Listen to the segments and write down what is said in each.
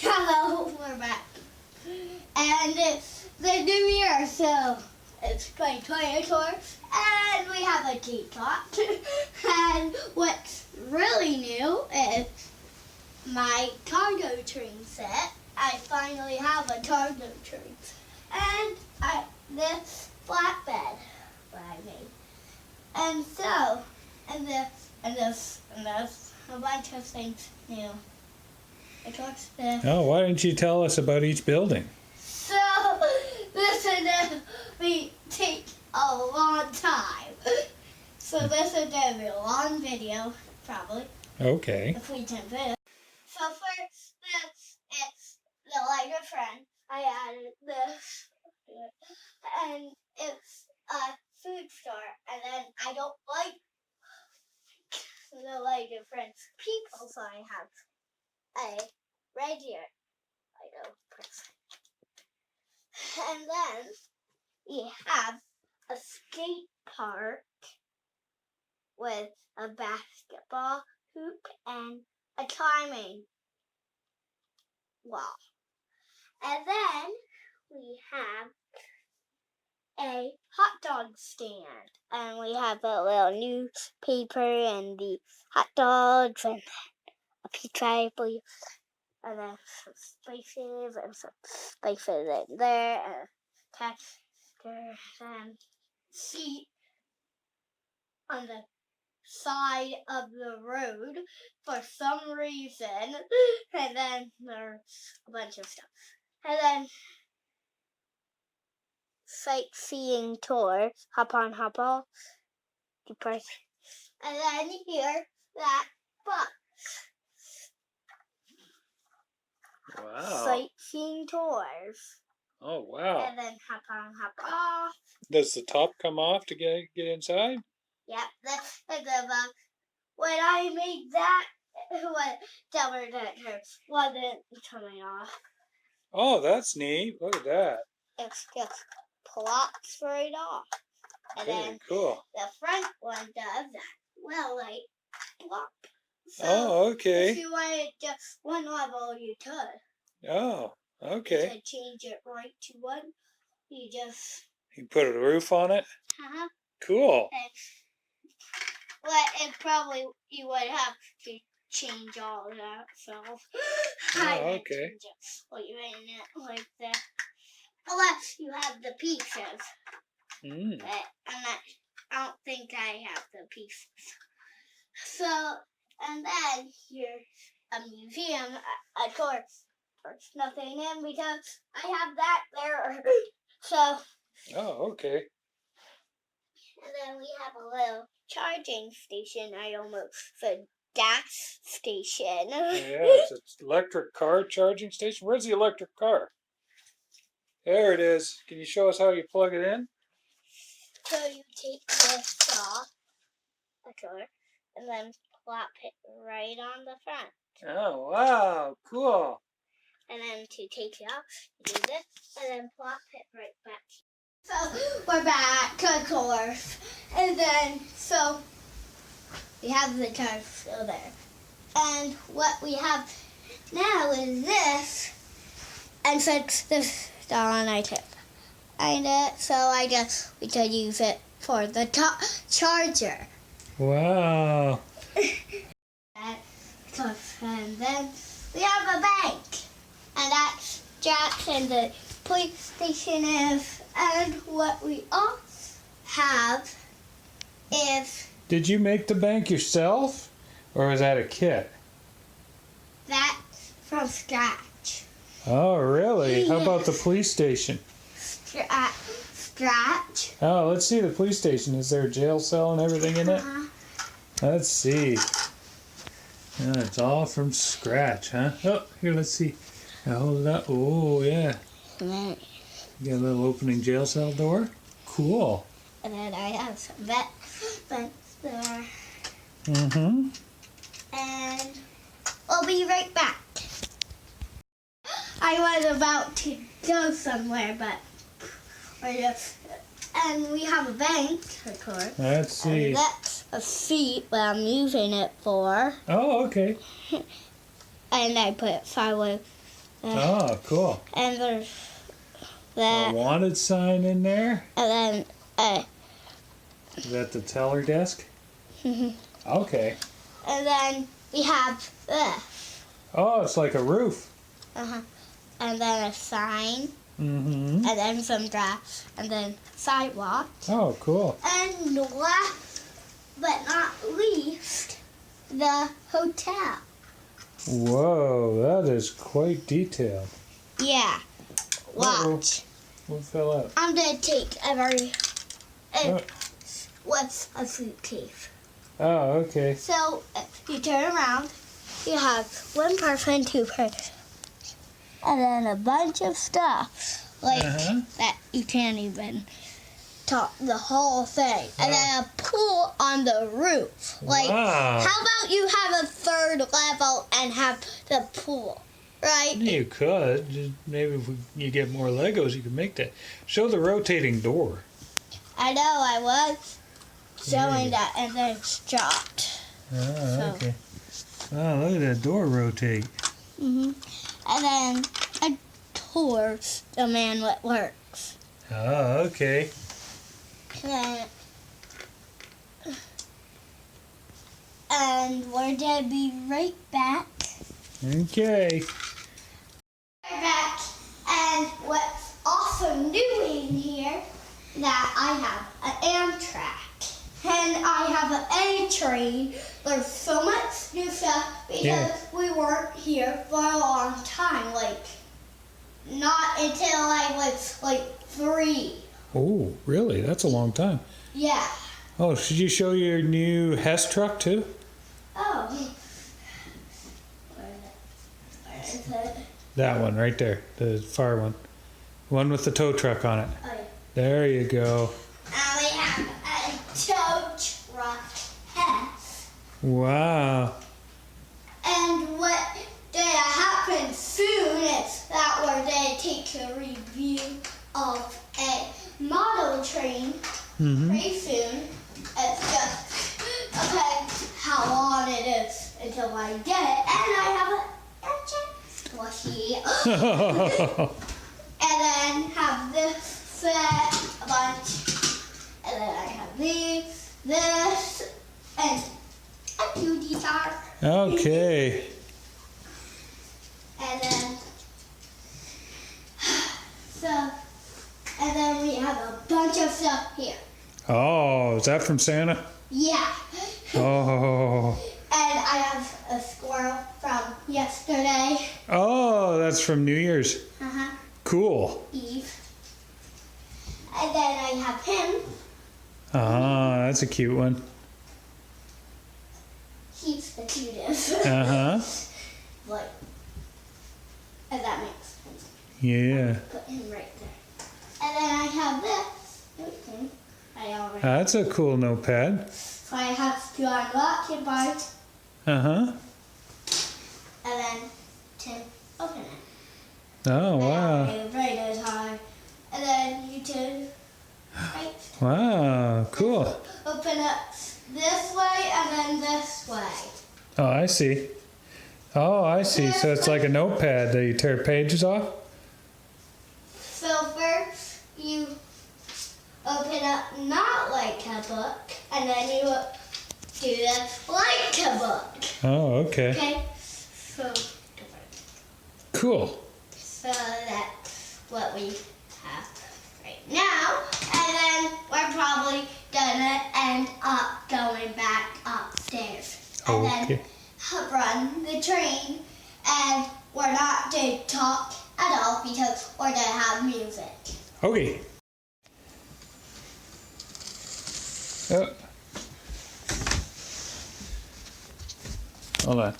Hello, we're back. And it's the new year, so it's 2024, and we have a teapot. And what's really new is my cargo train set. I finally have a cargo train. And this flatbed that I made. And so, and this, a bunch of things new. Oh, why didn't you tell us about each building? So, this would take a long time. So this is going to be a long video, probably. Okay. If we can fit it. So first, it's the lighter friend. I added this. And it's a food store. And then I don't like the lighter friends people, so I have a regular Lego person. And then we have a skate park with a basketball hoop and a climbing wall. And then we have a hot dog stand. And we have a little newspaper and the hot dogs and a pizza, I believe. And then some spices and some spices in there, and a canister and seat on the side of the road for some reason. And then there's a bunch of stuff. And then sightseeing tour, hop on, hop off. And then here, that box. Wow. Sightseeing tours. Oh, wow. And then hop on, hop off. Does the top come off to get inside? Yep, that's the box. When I made that, that wasn't coming off. Oh, that's neat. Look at that. It just plops right off. And Very then cool. the front one does that. Well, like, plop. So Oh, okay. if you wanted just one level, you could. Oh, You okay. could change it right to one. You just... You put a roof on it? Uh-huh. Cool. But it probably, you would have to change all of that, so... Oh, okay. Leave it like that. Unless you have the pieces. Mm. But I don't think I have the pieces. So, and then here's a museum. Of course, there's nothing in because I have that there. So. Oh, okay. And then we have a little charging station. I almost said gas station. Yeah, it's an electric car charging station. Where's the electric car? There it is. Can you show us how you plug it in? So you take this off, and then plop it right on the front. Oh, wow. Cool. And then to take it off, you do this, and then plop it right back. So we're back, of course. And then, so we have the car still there. And what we have now is this. And since this is on I tip. So I guess we could use it for the charger. Wow. And then we have a bank. And that's Jackson, the police station is. And what we also have is... Did you make the bank yourself? Or is that a kit? That's from scratch. Oh, really? Yes. How about the police station? Scratch. Oh, let's see the police station. Is there a jail cell and everything in it? Let's see. Yeah, it's all from scratch, huh? Oh, here, let's see. Now hold it up. Oh, yeah. You got a little opening jail cell door. Cool. And then I have some vents there. Mm-hmm. And we'll be right back. I was about to go somewhere, but and we have a bank, of course. Let's see. And that's a seat what I'm using it for. Oh, okay. And I put firewood Oh, cool. And there's A that. wanted sign in there. And then, Is that the teller desk? and Okay. then we have this. Oh, it's like a roof. And then a sign. Mm-hmm. And then some grass. And then sidewalk. Oh, cool. And last but not least, the hotel. Whoa, that is quite detailed. Yeah. Uh-oh. Watch. What fell out? I'm gonna take every. Oh. What's a suitcase? Oh, okay. So you turn around. You have one person, two person, and then a bunch of stuff like that you can't even talk the whole thing, and then a pool on the roof. Like, Wow. how about you have a third level and have the pool, right? You could. Maybe if you get more Legos, you could make that. Show the rotating door. I know I was showing that, and then it stopped. Oh, So- okay. Oh, look at that door rotate. And then a tour the man what works. Oh, okay. And we're gonna be right back. Okay. Right back. And what's also new in here that I have an Amtrak and I have an A train. There's so much new stuff because we weren't here for a long time. Like not until I was like 3. Oh, really? That's a long time. Yeah. Oh, should you show your new Hess truck too? Oh. Where is it? That one right there, the far one. One with the tow truck on it. Oh, yeah. There you go. And we have a tow truck Hess. Wow. And what gonna happen soon is that we're gonna take a review of a model train Mm-hmm. pretty soon. It's just okay how long it is until I get it. And I have a slushy. And then have this set, a bunch. And then I have these, this, and a few guitar. Okay. And then, and then we have a bunch of stuff here. Oh, is that from Santa? Yeah. Oh. And I have a squirrel from yesterday. Oh, that's from New Year's. Cool. Eve. And then I have him. Ah, that's a cute one. He's the cutest. Uh-huh. Like, and that makes sense. Yeah. Put him right there. And then I have this. Okay. I already. That's a cool notepad. So I have to unlock it by, Uh-huh. and then to open it. Oh, wow. And right as high. And then you turn right. Wow, cool. Open up this way and then this way. Oh, I see. Oh, I see. So it's like a notepad that you tear pages off? So first you open up not like a book, and then you do this like a book. Oh, okay. Okay? So, Cool. so that's what we have right now. And then we're probably gonna end up going back upstairs. And Okay. then run the train. And we're not going to talk at all because we're going to have music. Okay. Oh. Hold on.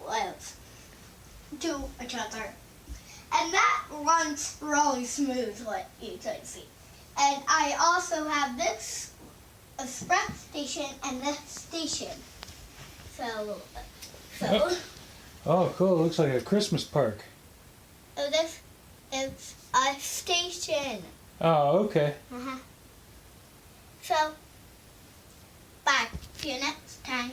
lives to each other. And that runs really smooth, like you can see. And I also have this express station and this station. So Oh, cool. Looks like a Christmas park. this is a station. Oh, okay. So, bye. See you next time.